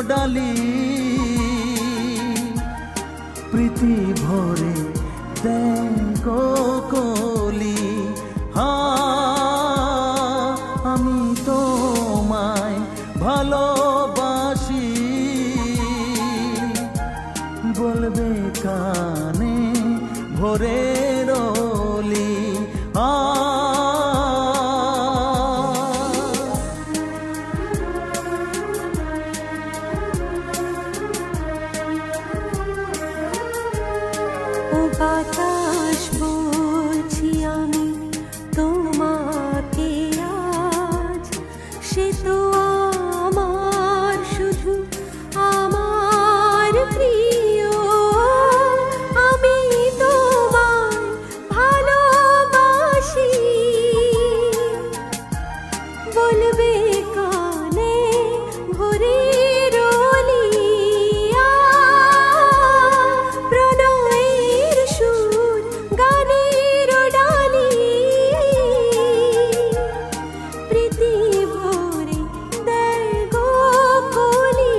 ডালি প্রীতি ভরে দেখো কলি আমি তোমায় ভালোবাসি বলবে কানে ভরে রলি ও বাতাস বলছি আমি তোমাকে আজ সে তো আমার শুধু আমার প্রিয় আমি তোমায় ভালোবাসি বলবে কানে ভরে রলি প্রণয়ের সুর গানের ডালি প্রীতি ভরে দেখো কলি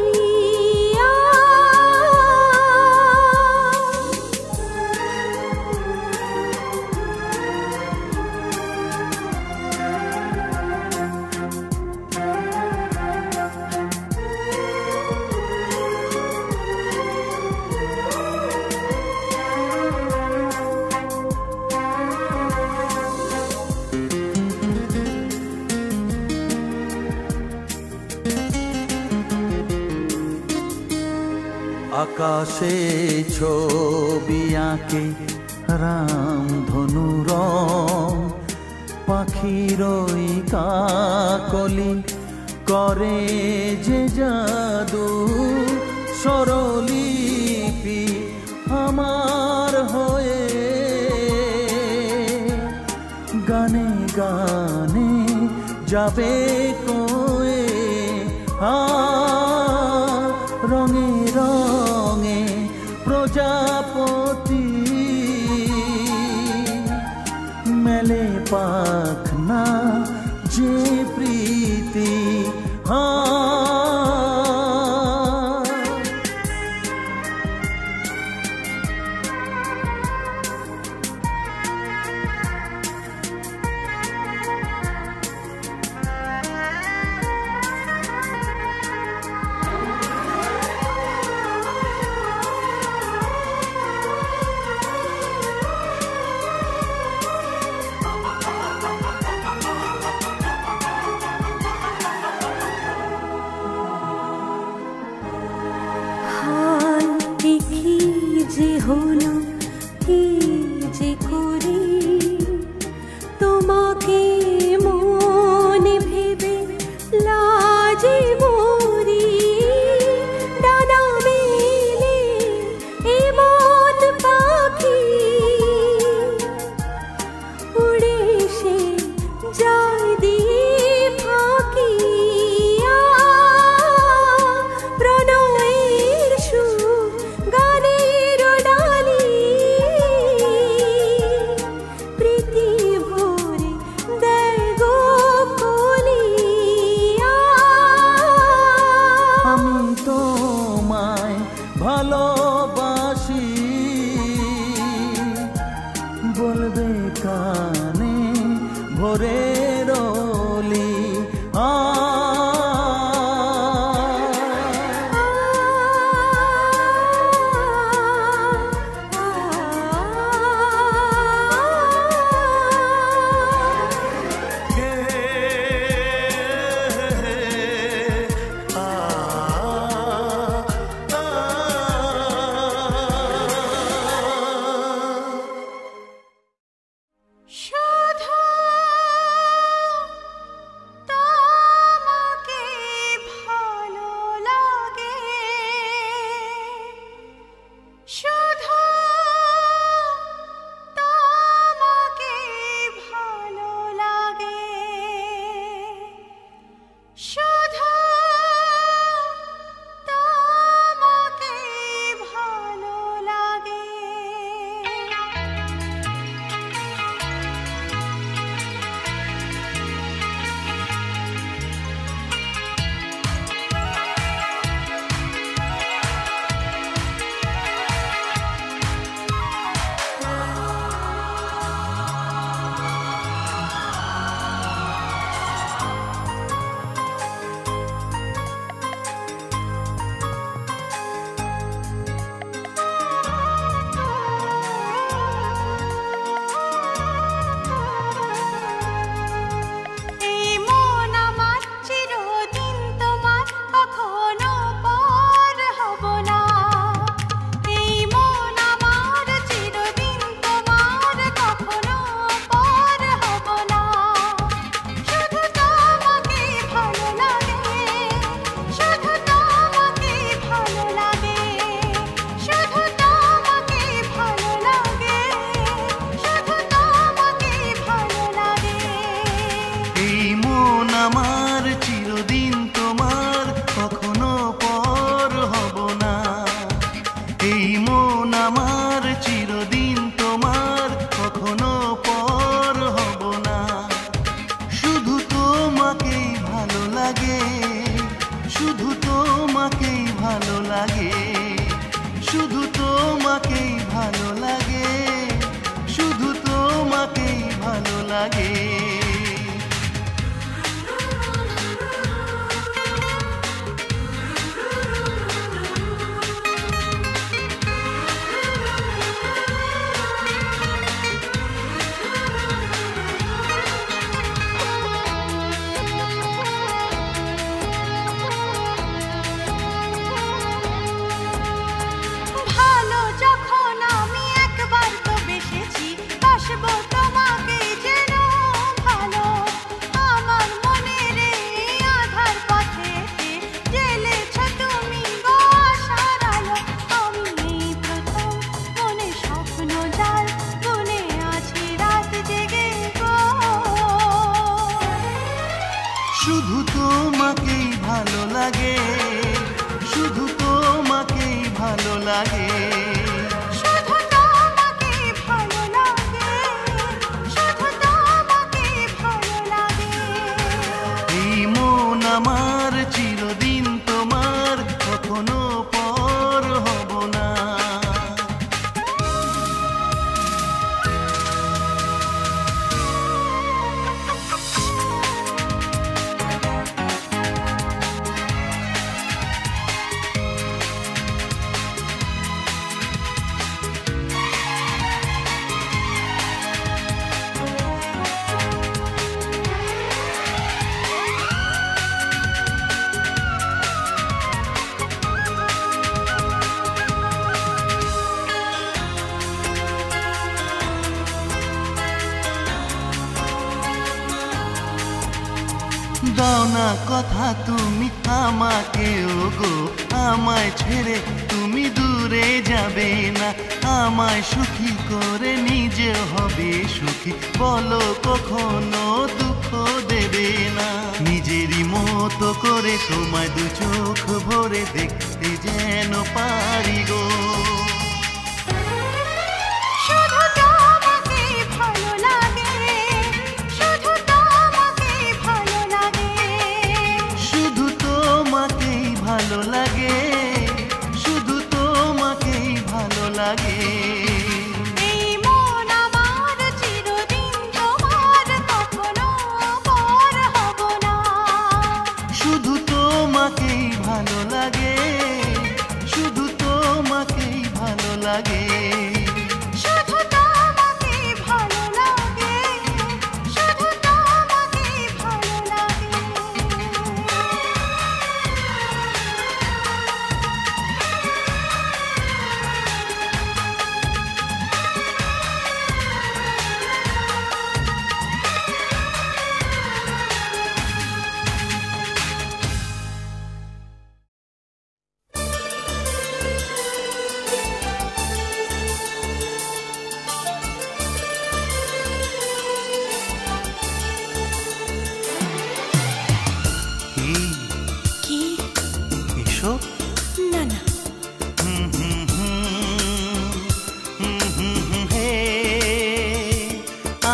আকাশে ছবি আঁকে রাম ধনু রং পাখির কাকলি করে যে জাদু স্বরলিপি আমার হয়ে গানে গানে যাবে কোয়ে রঙে রঙে প্রজাপতি মেলে পাখনা যে প্রীতি ভালো লাগে, শুধু তোমাকেই ভালো লাগে, শুধু তোমাকেই ভালো লাগে। শুধু তোমাকেই ভালো লাগে, শুধু তোমাকেই ভালো লাগে, শুধু তোমাকেই ভালো লাগে, শুধু তোমাকেই ভালো লাগে। এই মন আমার চিরদিন তোমার, কখনো পর হব না। দাও না কথা তুমি আমাকে, ওগো আমায় ছেড়ে তুমি দূরে যাবে না, আমায় সুখী করে নিজে হবে সুখী, বলো কখনো দুঃখ দেবে না। নিজেরই মতো করে তোমায় দু চোখ ভরে দেখতে যেন পারি গো। শুধু তোমাকেই ভালো লাগে, শুধু তোমাকেই ভালো লাগে, শুধু তোমাকেই ভালো লাগে, শুধু তোমাকেই ভালো লাগে। এই মন আমার চিরদিন তোমার, কখনো পর হব না। শুধু তোমাকেই ভালো লাগে, শুধু তোমাকেই ভালো লাগে, শুধু তোমাকেই ভালো লাগে, শুধু তোমাকেই ভালো লাগে। কি? এসো। না না, হে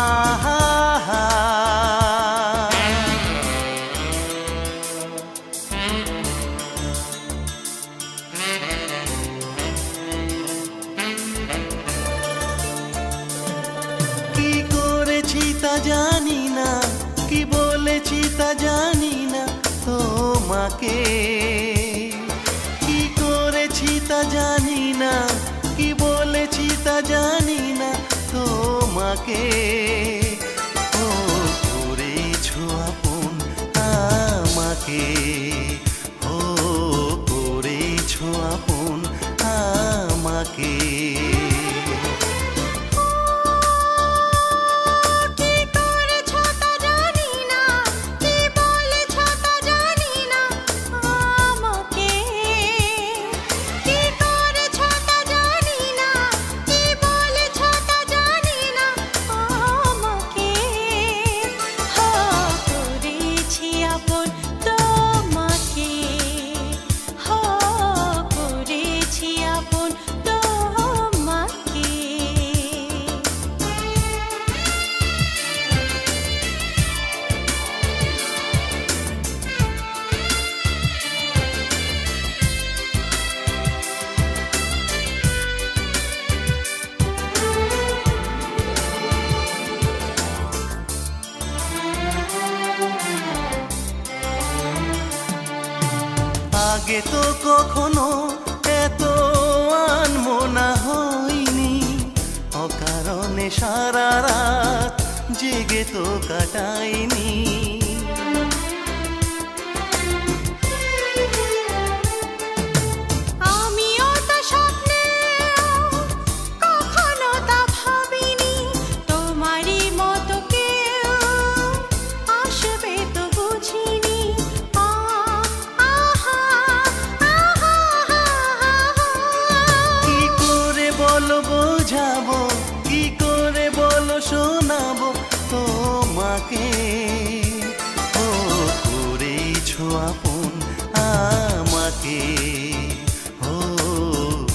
আহা, কি করেছি তা জানি না, কি বলেছি তা জানি না তোমাকে, কি করেছি তা জানি না, কি বলেছি তা জানি না তোমাকে। ও করেছো আপন আমাকে, ও করেছো আপন আমাকে। কি করেছো তা জানি না, কি বলেছো তা জানি না আমাকে। কি করেছো তা জানি না, কি বলেছো তা জানি না আমাকে। করেছি আপন তোমাকে। আগে তো কখনো এত আনমনা হয়নি, অকারণে সারা রাত জেগে তো কাটাইনি। আমিও তো স্বপ্নে কখনো তা ভাবিনি, তোমারই মতো কেউ আসবে তো বুঝিনি। কি করে বলো বোঝাবো, কি করে বলো শোনাবো তোমাকে, ও করেছো আপন আমাকে, ও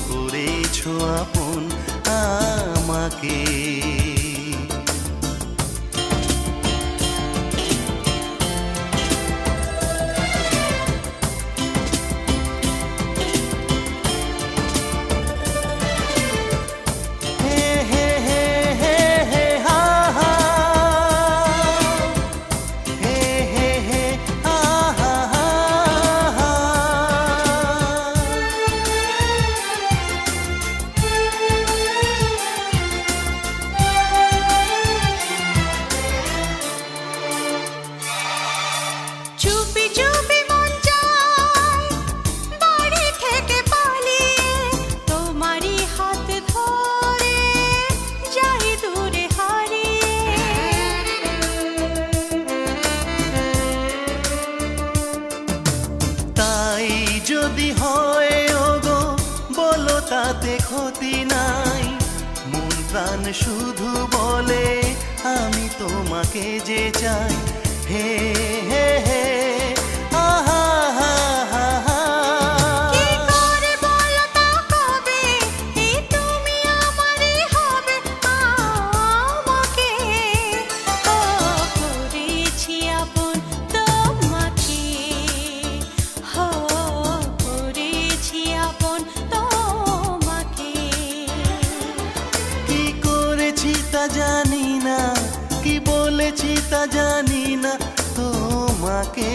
করেছো আপন আমাকে। চুপি চুপি মন চায় বাড়ি থেকে পালিয়ে, তোমারই হাত ধরে যাই দূরে হারিয়ে। তাই যদি হয় ওগো বলো তাতে ক্ষতি নাই, মন প্রাণ শুধু বলে আমি তোমাকে যে চাই। হে হে হে আহা হা হা হা। কি করে বলো তা কবে, এই তুমি আমারই হবে আমাকে, ও করেছি আপন তোমাকে, ও করেছি আপন তোমাকে। কি করেছি তা জানি না, কি বলেছি তা জানি না তোমাকে।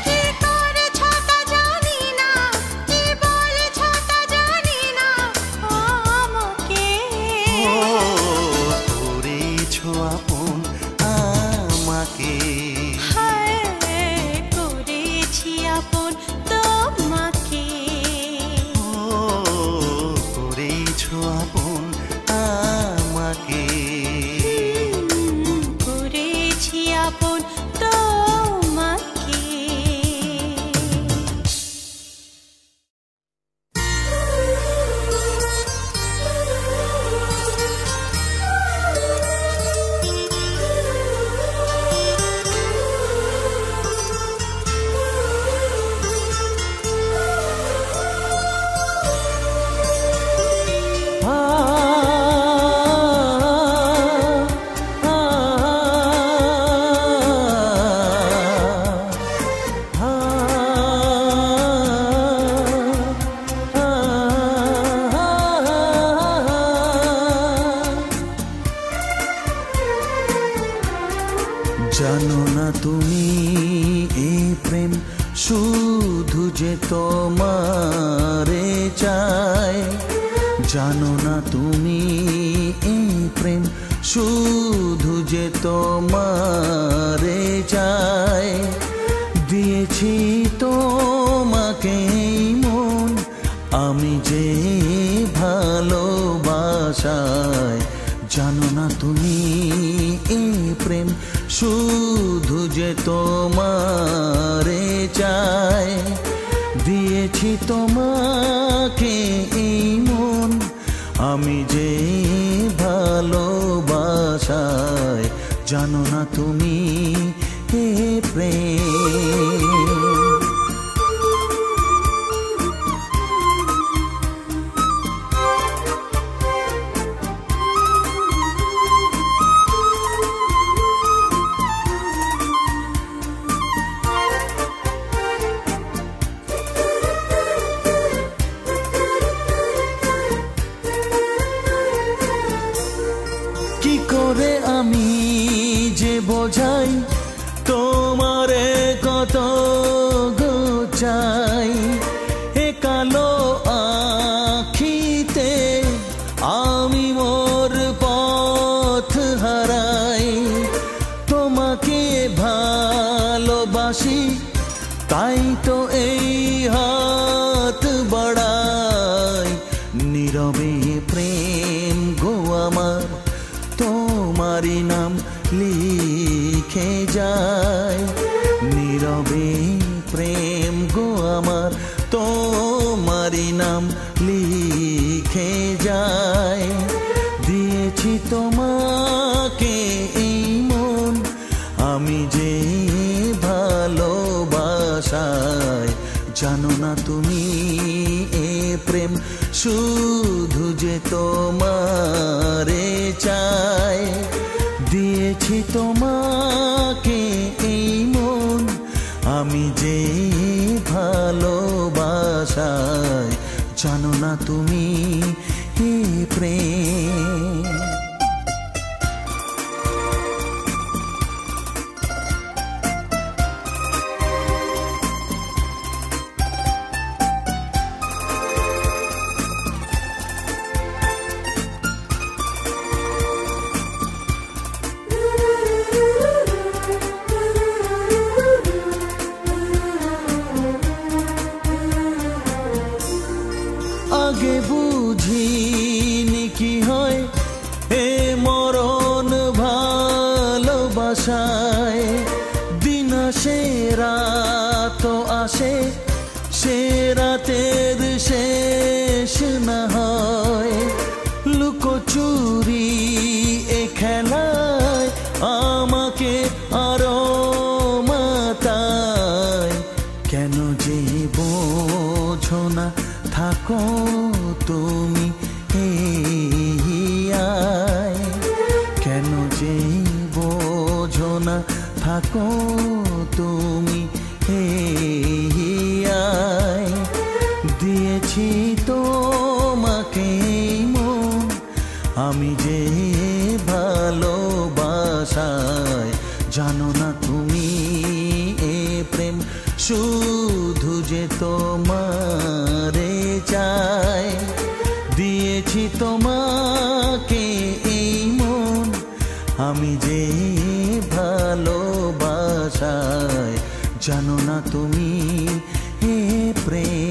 কি করেছ তা জানি না, কি বলেছ তা জানি না আমাকে। ও করেছো আপন আমাকে, হায় করেছি আপন তোমাকে, ও করেছো আপন আমাকে। করেছি আপন তোমাকে। জানো না তুমি এই প্রেম শুধু যে তোমারে চায়, জানো না তুমি এই প্রেম শুধু যে তোমারে চায়। দিয়েছি তোমাকে মন আমি যে ভালোবাসায়, জানো না তুমি এই প্রেম শুধু যে তোমারে চায়। দিয়েছি তোমাকে এই মন আমি যে ভালোবাসায়, জানো না তুমি এই প্রেম। কি করে আমি যে বোঝাই তোমারে কত চাই এ কালো আখিতে আমি মোর পথ হারাই তোমাকে ভালোবাসি তাই তো এই হাত বাড়াই নীরবে প্রেম গো আমার তোমারই নাম লিখে যায় নীরবে প্রেম গো আমার তোমারই নাম লিখে যায় দিয়েছি তোমাকে এই মন আমি যে ভালোবাসায় জানো না তুমি এ প্রেম শুধু যে তোমারে চায় দিয়েছি তোমাকে এই মন আমি যে ভালোবাসায় জানো না তুমি এ প্রেম আগে বুঝিনি কি হয় এ মরণ ভালোবাসায় দিন আসে রাত আসে সে রাতের শেষ না হয় লুকোচুরি এ খেলায় আমাকে আরো মাতায় কেন যে বোঝো না থাকো তুমি আয় কেন যে বোঝো না থাকো তুমি আয় দিয়েছি তোমাকে মন আমি যে ভালোবাসায় জানো না তুমি এ প্রেম শুধু যে তোমারে চাই দিয়েছি তোমাকে এই মন আমি যে ভালোবাসায় জানো না তুমি এ প্রেম